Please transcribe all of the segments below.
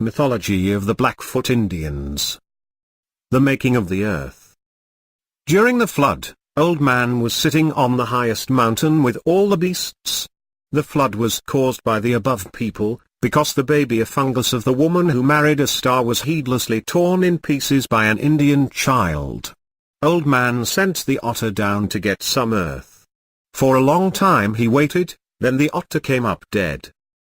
Mythology of the Blackfoot Indians. The making of the earth. During the flood, Old Man was sitting on the highest mountain with all the beasts. The flood was caused by the above people, because the baby fungus of the woman who married a star was heedlessly torn in pieces by an Indian child. Old Man sent the otter down to get some earth. For a long time he waited, then the otter came up dead.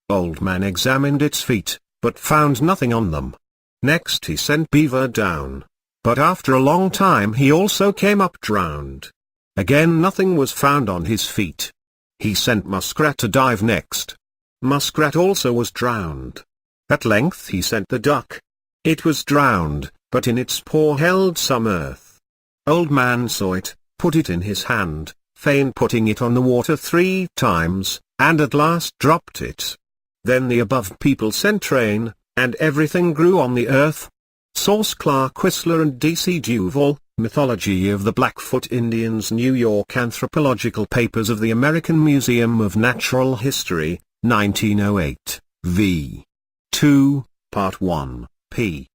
Old Man examined its feet, but found nothing on them. Next he sent Beaver down. But after a long time he also came up drowned. Again nothing was found on his feet. He sent Muskrat to dive next. Muskrat also was drowned. At length he sent the duck. It was drowned, but in its paw held some earth. Old Man saw it, put it in his hand, feigned putting it on the water 3 times, and at last dropped it. Then the above people sent rain, and everything grew on the earth. Source: Clark Whistler and D.C. Duval, Mythology of the Blackfoot Indians, New York: Anthropological Papers of the American Museum of Natural History, 1908, v. 2, Part 1, p.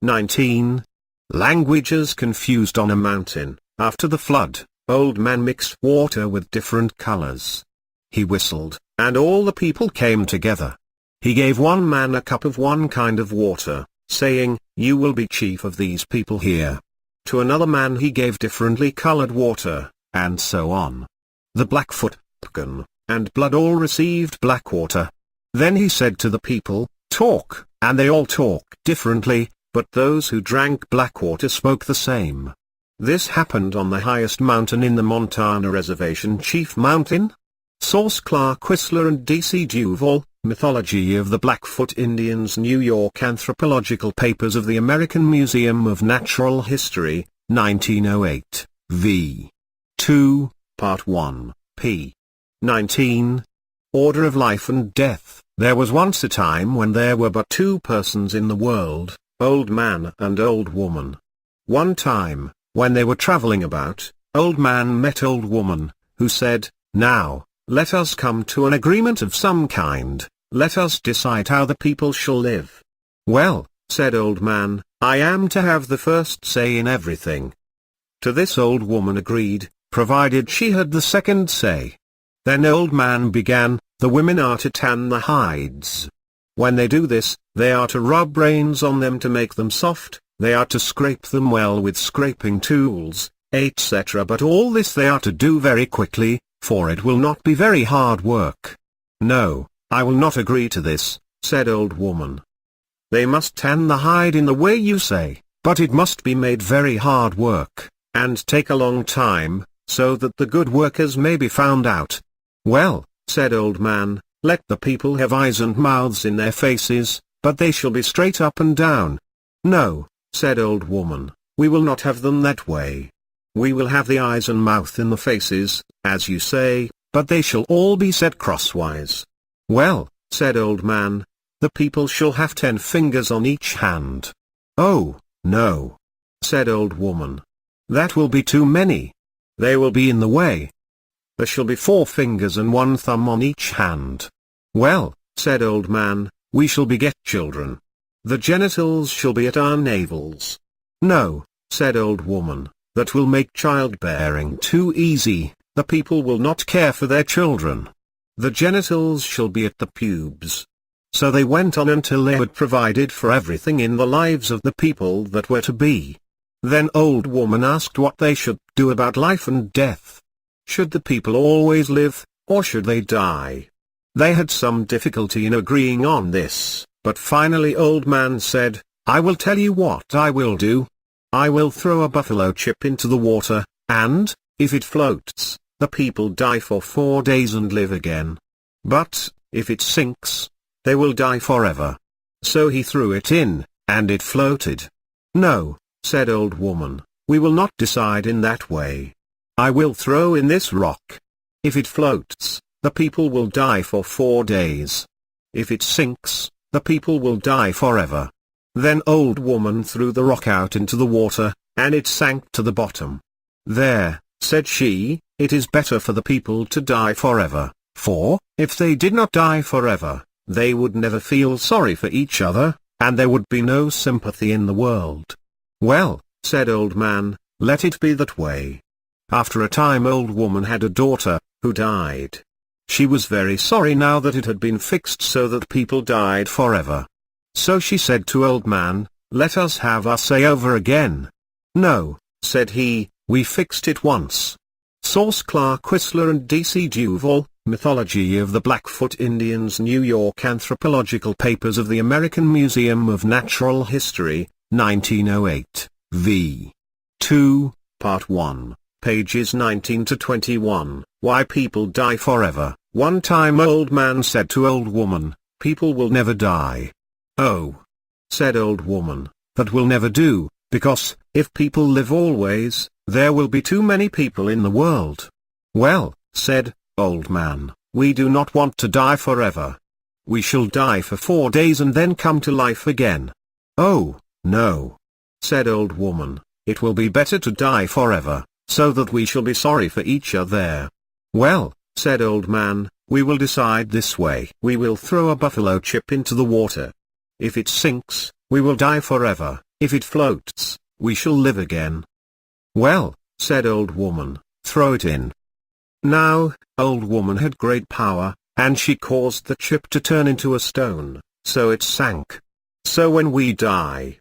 19. Languages confused on a mountain. After the flood, Old Man mixed water with different colors. He whistled, and all the people came together. He gave one man a cup of one kind of water, saying, "You will be chief of these people here." To another man he gave differently colored water, and so on. The Blackfoot, Pecan, and Blood all received black water. Then he said to the people, "Talk," and they all talked differently, but those who drank black water spoke the same. This happened on the highest mountain in the Montana Reservation, Chief Mountain. Source: Clark Whistler and D.C. Duval, Mythology of the Blackfoot Indians, New York: Anthropological Papers of the American Museum of Natural History, 1908, v. 2, Part 1, p. 19. Order of Life and Death. There was once a time when there were but 2 persons in the world, Old Man and Old Woman. One time, when they were traveling about, Old Man met Old Woman, who said, "Now, let us come to an agreement of some kind. Let us decide how the people shall live." "Well," said Old Man, "I am to have the first say in everything." To this Old Woman agreed, provided she had the second say. Then Old Man began, "The women are to tan the hides. When they do this, they are to rub rains on them to make them soft, they are to scrape them well with scraping tools, etc. But all this they are to do very quickly, for it will not be very hard work." "No, I will not agree to this," said Old Woman. "They must tan the hide in the way you say, but it must be made very hard work, and take a long time, so that the good workers may be found out." "Well," said Old Man, "let the people have eyes and mouths in their faces, but they shall be straight up and down." "No," said Old Woman, "we will not have them that way. We will have the eyes and mouth in the faces, as you say, but they shall all be set crosswise." "Well," said Old Man, "the people shall have 10 fingers on each hand." "Oh, no," said Old Woman. "That will be too many. They will be in the way. There shall be 4 fingers and 1 thumb on each hand." "Well," said Old Man, "we shall beget children. The genitals shall be at our navels." "No," said Old Woman, "that will make childbearing too easy, the people will not care for their children. The genitals shall be at the pubes." So they went on until they had provided for everything in the lives of the people that were to be. Then Old Woman asked what they should do about life and death. Should the people always live, or should they die? They had some difficulty in agreeing on this, but finally Old Man said, "I will tell you what I will do. I will throw a buffalo chip into the water, and, if it floats, the people die for 4 days and live again. But, if it sinks, they will die forever." So he threw it in, and it floated. "No," said Old Woman, "we will not decide in that way. I will throw in this rock. If it floats, the people will die for 4 days. If it sinks, the people will die forever." Then Old Woman threw the rock out into the water, and it sank to the bottom. "There," said she, "it is better for the people to die forever, for, if they did not die forever, they would never feel sorry for each other, and there would be no sympathy in the world. Well, said Old Man, let it be that way. After a time Old Woman had a daughter, who died. She was very sorry now that it had been fixed so that people died forever. So she said to Old Man, let us have our say over again. No, said he, we fixed it once. Source: Clark Whistler and D.C. Duval, Mythology of the Blackfoot Indians, New York: Anthropological Papers of the American Museum of Natural History, 1908, v. 2, Part 1, pages 19 to 21, Why People Die Forever. One time Old Man said to Old Woman, people will never die. Oh, said Old Woman, that will never do, because, if people live always, there will be too many people in the world. Well, said Old Man, we do not want to die forever. We shall die for 4 days and then come to life again. Oh, no, said Old Woman, it will be better to die forever, so that we shall be sorry for each other. Well, said Old Man, we will decide this way. We will throw a buffalo chip into the water. If it sinks, we will die forever. If it floats, we shall live again. Well, said Old Woman, throw it in. Now, Old Woman had great power, and she caused the chip to turn into a stone, so it sank. So when we die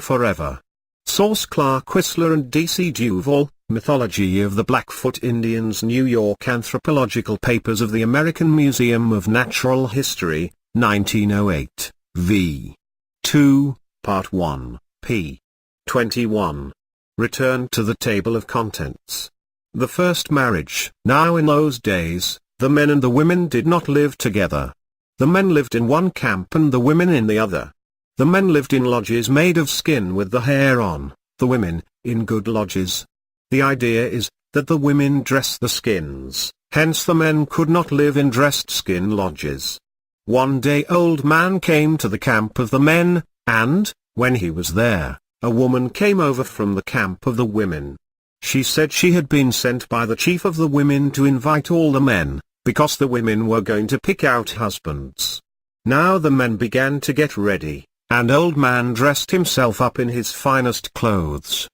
forever. Source: Clark Whistler and D.C. Duval, Mythology of the Blackfoot Indians, New York: Anthropological Papers of the American Museum of Natural History, 1908, v. 2, Part 1, p. 21. Return to the table of contents. The first marriage. Now in those days, the men and the women did not live together. The men lived in one camp and the women in the other. The men lived in lodges made of skin with the hair on, the women, in good lodges. The idea is, that the women dress the skins, hence the men could not live in dressed skin lodges. One day Old Man came to the camp of the men, and, when he was there, a woman came over from the camp of the women. She said she had been sent by the chief of the women to invite all the men, because the women were going to pick out husbands. Now the men began to get ready, and Old Man dressed himself up in his finest clothes.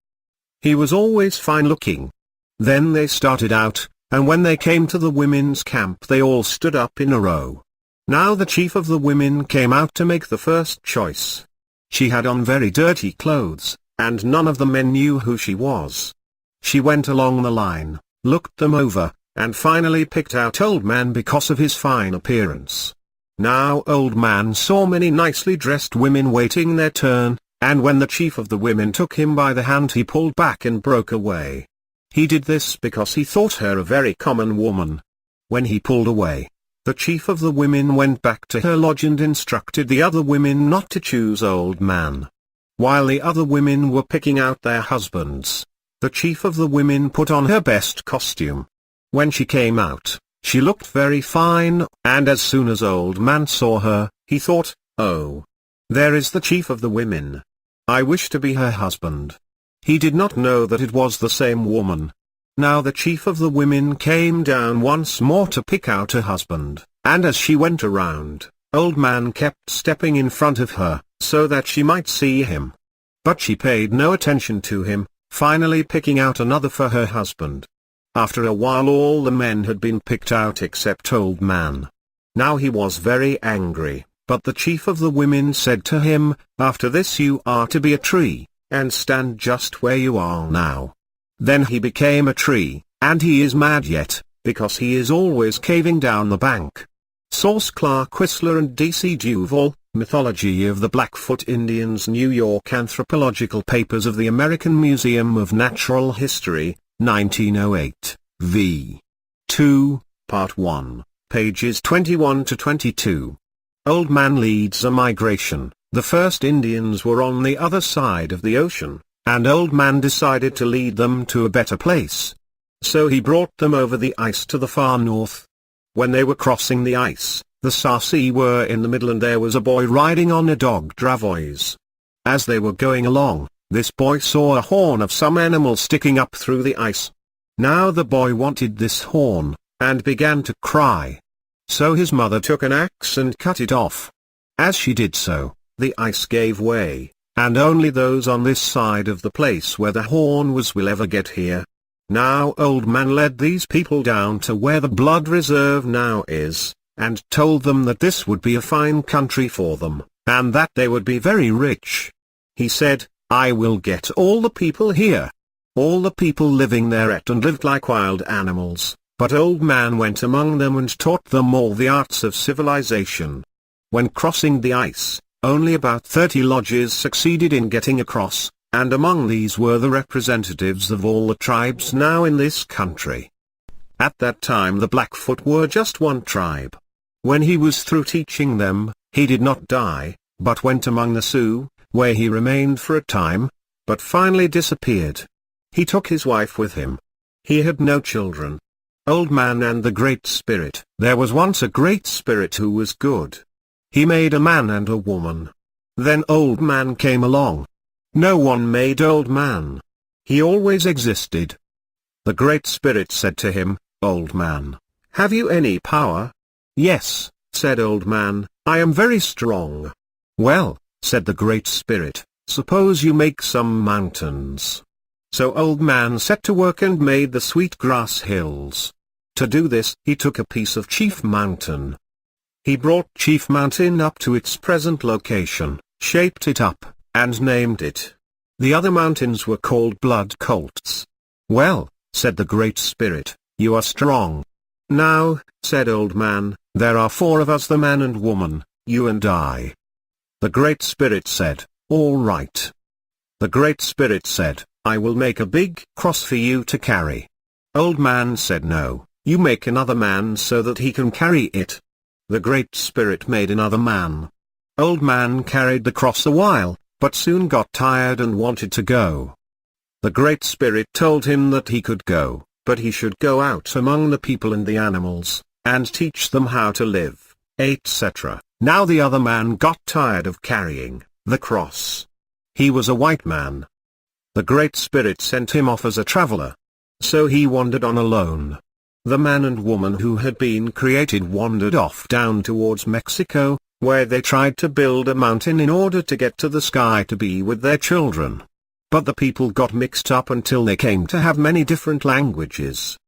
He was always fine looking. Then they started out, and when they came to the women's camp they all stood up in a row. Now the chief of the women came out to make the first choice. She had on very dirty clothes, and none of the men knew who she was. She went along the line, looked them over, and finally picked out Old Man because of his fine appearance. Now Old Man saw many nicely dressed women waiting their turn, and when the chief of the women took him by the hand he pulled back and broke away. He did this because he thought her a very common woman. When he pulled away, the chief of the women went back to her lodge and instructed the other women not to choose Old Man. While the other women were picking out their husbands, the chief of the women put on her best costume. When she came out, she looked very fine, and as soon as Old Man saw her, he thought, oh, there is the chief of the women. I wish to be her husband. He did not know that it was the same woman. Now the chief of the women came down once more to pick out a husband, and as she went around, Old Man kept stepping in front of her, so that she might see him. But she paid no attention to him, finally picking out another for her husband. After a while all the men had been picked out except Old Man. Now he was very angry, but the chief of the women said to him, after this you are to be a tree, and stand just where you are now. Then he became a tree, and he is mad yet, because he is always caving down the bank. Source: Clark Whistler and D.C. Duval, Mythology of the Blackfoot Indians, New York: Anthropological Papers of the American Museum of Natural History, 1908, v. 2, Part 1, pages 21 to 22. Old Man leads a migration. The first Indians were on the other side of the ocean, and Old Man decided to lead them to a better place. So he brought them over the ice to the far north. When they were crossing the ice, the Sarsi were in the middle and there was a boy riding on a dog dravois. As they were going along, this boy saw a horn of some animal sticking up through the ice. Now the boy wanted this horn, and began to cry. So his mother took an axe and cut it off. As she did so, The ice gave way, and only those on this side of the place where the horn was will ever get here. Now Old Man led these people down to where the blood reserve now is, and told them that this would be a fine country for them, and that they would be very rich. He said, I will get all the people here. All the people living there ate and lived like wild animals, but Old Man went among them and taught them all the arts of civilization. When crossing the ice, only about 30 lodges succeeded in getting across, and among these were the representatives of all the tribes now in this country. At that time the Blackfoot were just one tribe. When he was through teaching them, he did not die, but went among the Sioux, where he remained for a time, but finally disappeared. He took his wife with him. He had no children. Old Man and the Great Spirit. There was once a Great Spirit who was good. He made a man and a woman. Then Old Man came along. No one made Old Man. He always existed. The Great Spirit said to him, Old Man, have you any power? Yes, said Old Man, I am very strong. Well, said the Great Spirit, suppose you make some mountains. So Old Man set to work and made the sweet grass hills. To do this, he took a piece of Chief Mountain. He brought Chief Mountain up to its present location, shaped it up, and named it. The other mountains were called Blood Colts. Well, said the Great Spirit, you are strong. Now, said Old Man, there are 4 of us, the man and woman, you and I. The Great Spirit said, all right. The Great Spirit said, I will make a big cross for you to carry. Old Man said no, you make another man so that he can carry it. The Great Spirit made another man. Old Man carried the cross a while, but soon got tired and wanted to go. The Great Spirit told him that he could go, but he should go out among the people and the animals, and teach them how to live, etc. Now the other man got tired of carrying the cross. He was a white man. The Great Spirit sent him off as a traveler. So he wandered on alone. The man and woman who had been created wandered off down towards Mexico, where they tried to build a mountain in order to get to the sky to be with their children. But the people got mixed up until they came to have many different languages.